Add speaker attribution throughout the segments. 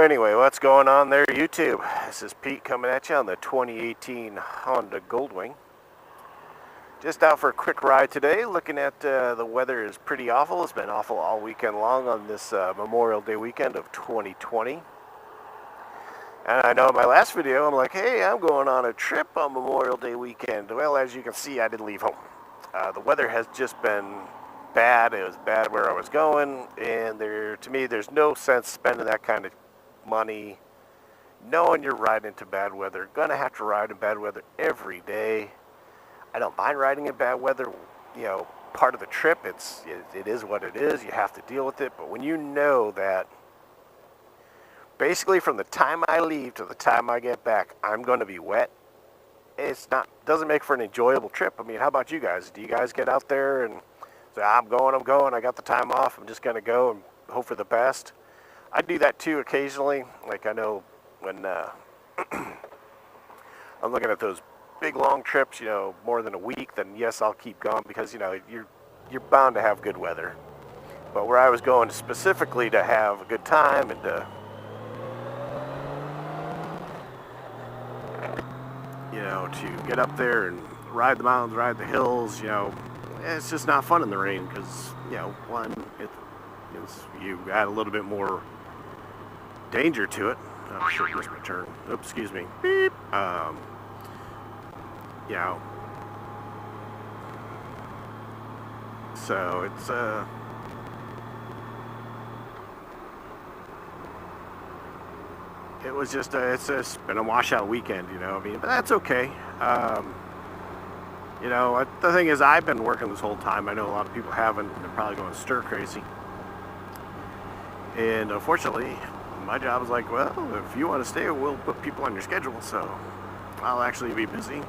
Speaker 1: anyway, what's going on there, YouTube? This is Pete coming at you on the 2018 Honda Goldwing. Just out for a quick ride today, looking at the weather is pretty awful. It's been awful all weekend long on this Memorial Day weekend of 2020. And I know in my last video, I'm like, hey, I'm going on a trip on Memorial Day weekend. Well, as you can see, I didn't leave home. The weather has just been bad. It was bad where I was going, and to me, there's no sense spending that kind of money knowing you're riding into bad weather. Gonna have to ride in bad weather every day. I don't mind riding in bad weather, part of the trip. It is what it is. You have to deal with it. But when you know that basically from the time I leave to the time I get back, I'm going to be wet, doesn't make for an enjoyable trip. I mean, how about you guys? Do you guys get out there and say, I'm going, I got the time off, I'm just going to go and hope for the best? I do that too occasionally. Like I know when I'm looking at those big long trips, more than a week, then yes, I'll keep going because, you're bound to have good weather. But where I was going specifically to have a good time and to get up there and ride the mountains, ride the hills, it's just not fun in the rain because, one, you add a little bit more danger to it. Oh shit, missed my turn. Oops, excuse me. Beep. So it's been a washout weekend, but that's okay. The thing is, I've been working this whole time. I know a lot of people haven't. They're probably going stir crazy. And unfortunately, my job is like, well, if you want to stay, we'll put people on your schedule, so I'll actually be busy.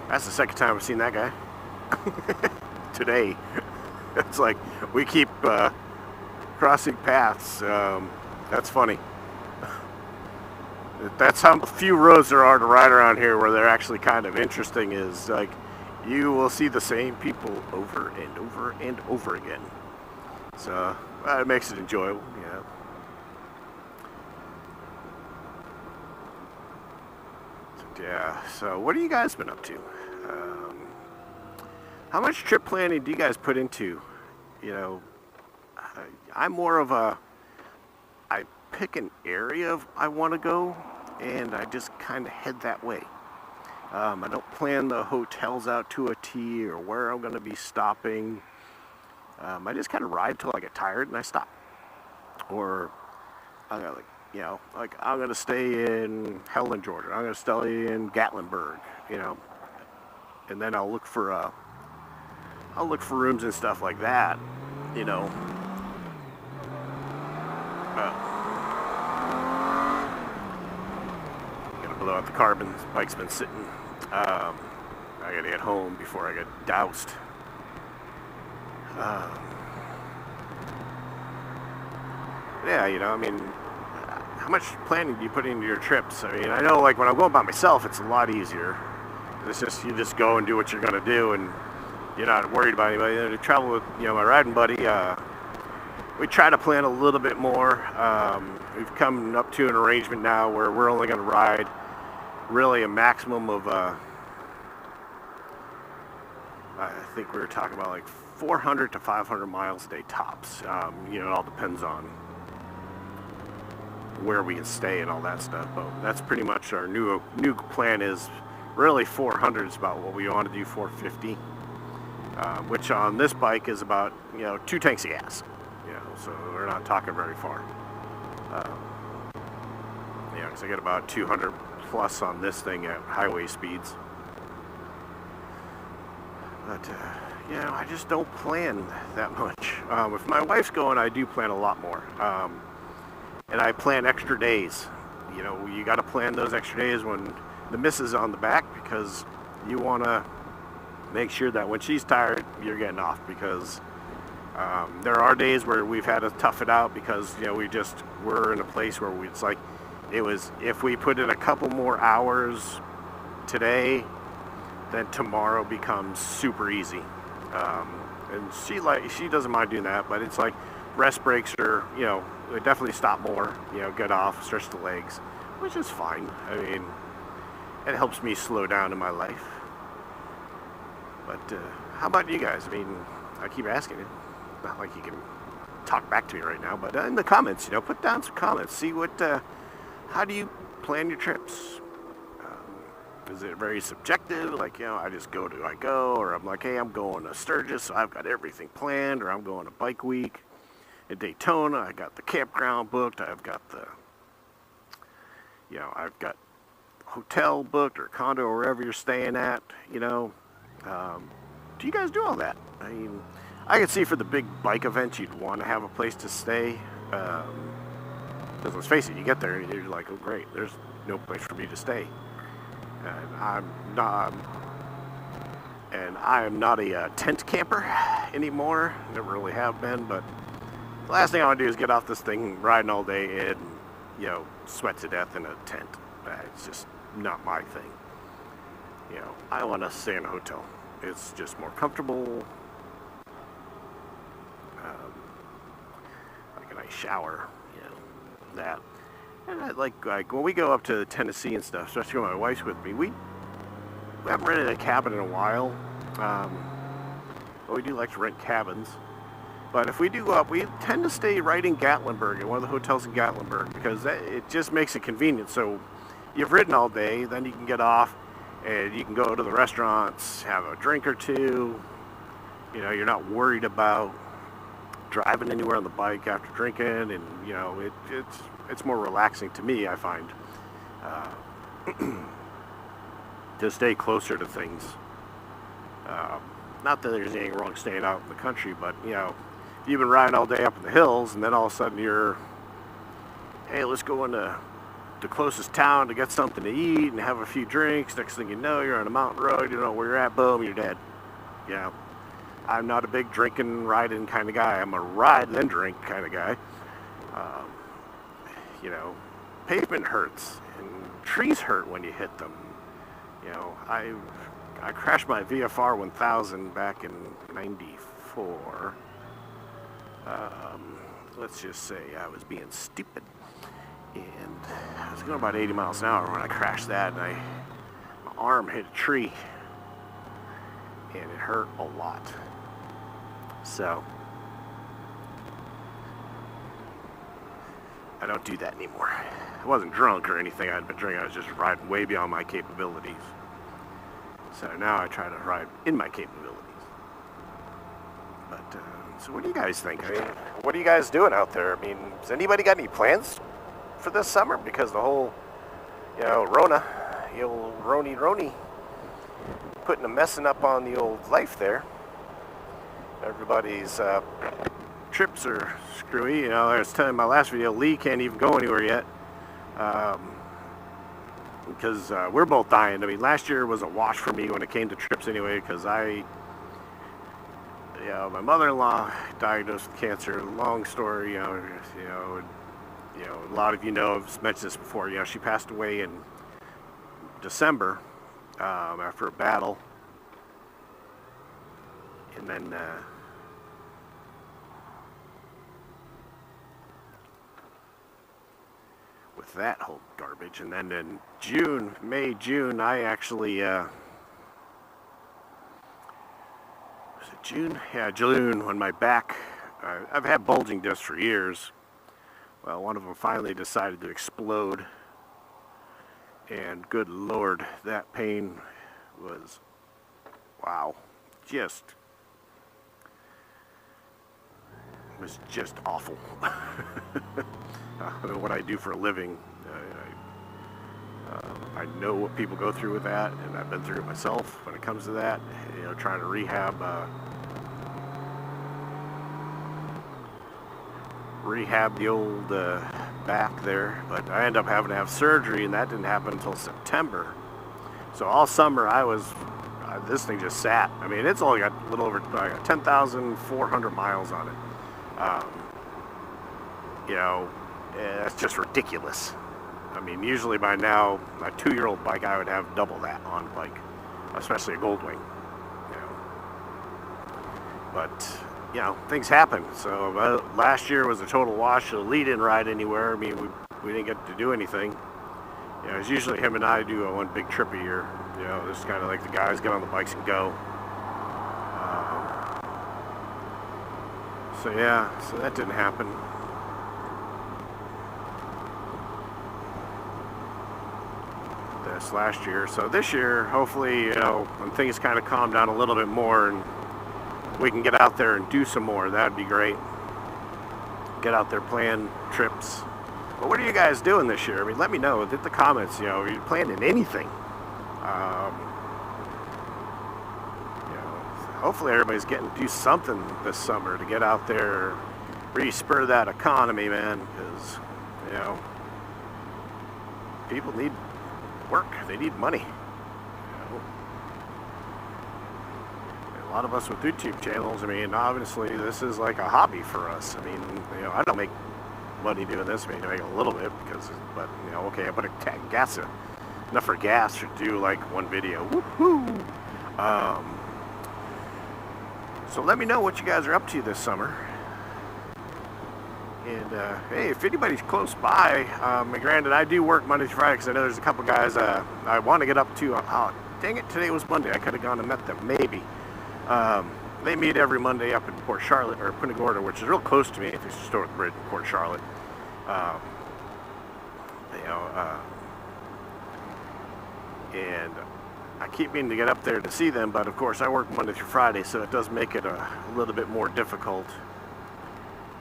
Speaker 1: That's the second time I've seen that guy. Today. It's like, we keep crossing paths. That's funny. That's how few roads there are to ride around here where they're actually kind of interesting, is like, you will see the same people over and over and over again. So, it makes it enjoyable, Yeah, so what have you guys been up to? How much trip planning do you guys put into? I'm more of I pick an area I want to go, and I just kind of head that way. I don't plan the hotels out to a T or where I'm going to be stopping. I just kind of ride till I get tired and I stop. Or I'm going to stay in Helen, Georgia. I'm going to stay in Gatlinburg, and then I'll look for rooms and stuff like that, Gotta blow out the carbon. This bike's been sitting. I gotta get home before I get doused. How much planning do you put into your trips? I mean, I know, like, when I'm going by myself, it's a lot easier. It's just, you just go and do what you're gonna do, and you're not worried about anybody. To travel with, my riding buddy, we try to plan a little bit more. We've come up to an arrangement now where we're only gonna ride really a maximum of, I think we were talking about like 400 to 500 miles a day tops. It all depends on where we can stay and all that stuff, but that's pretty much our new plan. Is really 400 is about what we want to do. 450, which on this bike is about 2 tanks of gas, so we're not talking very far. Because I get about 200 plus on this thing at highway speeds, but I just don't plan that much. If my wife's going, I do plan a lot more. And I plan extra days. You got to plan those extra days when the missus is on the back, because you want to make sure that when she's tired, you're getting off, because there are days where we've had to tough it out because, we're in a place where if we put in a couple more hours today, then tomorrow becomes super easy. And she doesn't mind doing that, but it's like rest breaks are, they definitely stop more, get off, stretch the legs, which is fine. I mean, it helps me slow down in my life. But how about you guys? I mean, I keep asking it. Not like you can talk back to me right now, but in the comments, put down some comments. See how do you plan your trips? Is it very subjective? Like, I just go to I go, or I'm like, hey, I'm going to Sturgis, so I've got everything planned, or I'm going to Bike Week in Daytona, I got the campground booked, I've got I've got hotel booked or condo or wherever you're staying at, do you guys do all that? I mean, I could see for the big bike events you'd want to have a place to stay, because let's face it, you get there and you're like, oh great, there's no place for me to stay. And I am not a tent camper anymore. Never really have been, but the last thing I want to do is get off this thing riding all day and, sweat to death in a tent. It's just not my thing. I want to stay in a hotel. It's just more comfortable. Like a nice shower, that. And I like when we go up to Tennessee and stuff, especially when my wife's with me, we haven't rented a cabin in a while. But we do like to rent cabins. But if we do go up, we tend to stay right in Gatlinburg, in one of the hotels in Gatlinburg, because it just makes it convenient. So you've ridden all day, then you can get off, and you can go to the restaurants, have a drink or two. You're not worried about driving anywhere on the bike after drinking, and it's more relaxing to me, I find, to stay closer to things. Not that there's anything wrong staying out in the country, but you've been riding all day up in the hills, and then all of a sudden hey, let's go into the closest town to get something to eat and have a few drinks. Next thing you know, you're on a mountain road, you don't know where you're at, boom, you're dead. I'm not a big drinking, riding kind of guy. I'm a ride then drink kind of guy. Pavement hurts and trees hurt when you hit them. I crashed my VFR 1000 back in '94. Let's just say I was being stupid, and I was going about 80 miles an hour when I crashed that, and my arm hit a tree, and it hurt a lot. So I don't do that anymore. I wasn't drunk or anything I'd been drinking. I was just riding way beyond my capabilities. So now I try to ride in my capabilities. But, so what do you guys think? I mean, what are you guys doing out there? I mean, has anybody got any plans for this summer? Because the whole, Rona, the old Roni, putting a messing up on the old life there. Everybody's trips are screwy. I was telling in my last video, Lee can't even go anywhere yet. Because we're both dying. I mean, last year was a wash for me when it came to trips anyway, because my mother-in-law diagnosed with cancer. Long story, a lot of I've mentioned this before. She passed away in December after a battle, and then with that whole garbage, and then in June, I actually was it June? Yeah, June, when my back, I've had bulging discs for years. Well, one of them finally decided to explode, and good Lord, that pain was, wow, was just awful. What I do for a living, I know what people go through with that, and I've been through it myself when it comes to that. Trying to rehab the old back there, but I ended up having to have surgery, and that didn't happen until September. So all summer this thing just sat. I mean, it's only got a little over 10,400 miles on it. That's just ridiculous. I mean, usually by now, a 2-year-old bike, I would have double that on a bike, especially a Goldwing. But, you know, things happen. So last year was a total wash. The lead didn't ride anywhere. I mean, we didn't get to do anything. You know, it's usually him and I do a one big trip a year. You know, this is kind of like the guys get on the bikes and go. So yeah, so that didn't happen. This last year. So this year, hopefully, you know, when things kind of calm down a little bit more and we can get out there and do some more, that'd be great. Get out there, plan trips. But what are you guys doing this year? I mean, let me know. Hit the comments. You know, are you planning anything? You know, hopefully everybody's getting to do something this summer to get out there, re-spur that economy, man. Because, you know, people need work. They need money. You know? A lot of us with YouTube channels, I mean, obviously this is like a hobby for us. I mean, you know, I don't make money doing this. I mean, I make a little bit because, but you know, okay, I put a gas enough for gas to do like one video. Woohoo! So let me know what you guys are up to this summer. And hey, if anybody's close by, granted, I do work Monday through Friday because I know there's a couple guys I want to get up to. Oh, dang it, today was Monday. I could have gone and met them, maybe. They meet every Monday up in Port Charlotte, or Punta Gorda, which is real close to me. It's a historic bridge in Port Charlotte. You know, and I keep meaning to get up there to see them, but of course I work Monday through Friday, so it does make it a little bit more difficult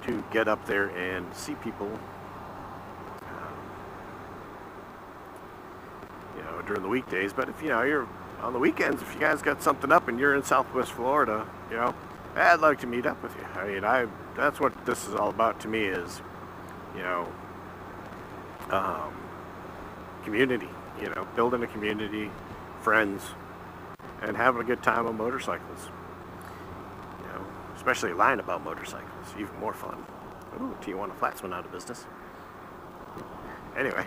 Speaker 1: to get up there and see people, you know, during the weekdays. But if, you know, you're on the weekends, if you guys got something up and you're in Southwest Florida, you know, I'd like to meet up with you. I mean, that's what this is all about to me is, you know, community, you know, building a community, friends, and having a good time on motorcycles. You know, especially lying about motorcycles, even more fun. Ooh, Tijuana Flats went out of business. Anyway,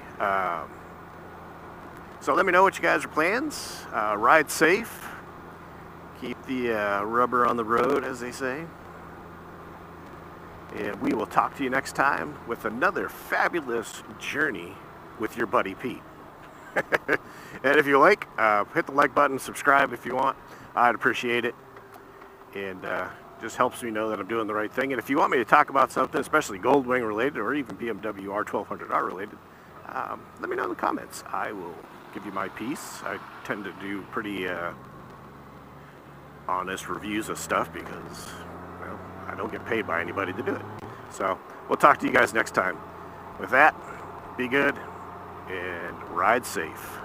Speaker 1: so let me know what you guys are plans. Ride safe. Keep the rubber on the road, as they say. And we will talk to you next time with another fabulous journey with your buddy Pete. And if you like, hit the like button, subscribe if you want. I'd appreciate it. And just helps me know that I'm doing the right thing. And if you want me to talk about something, especially Goldwing related or even BMW R1200R related, let me know in the comments. I will give you my piece. I tend to do pretty honest reviews of stuff because, well, I don't get paid by anybody to do it. So we'll talk to you guys next time. With that, be good and ride safe.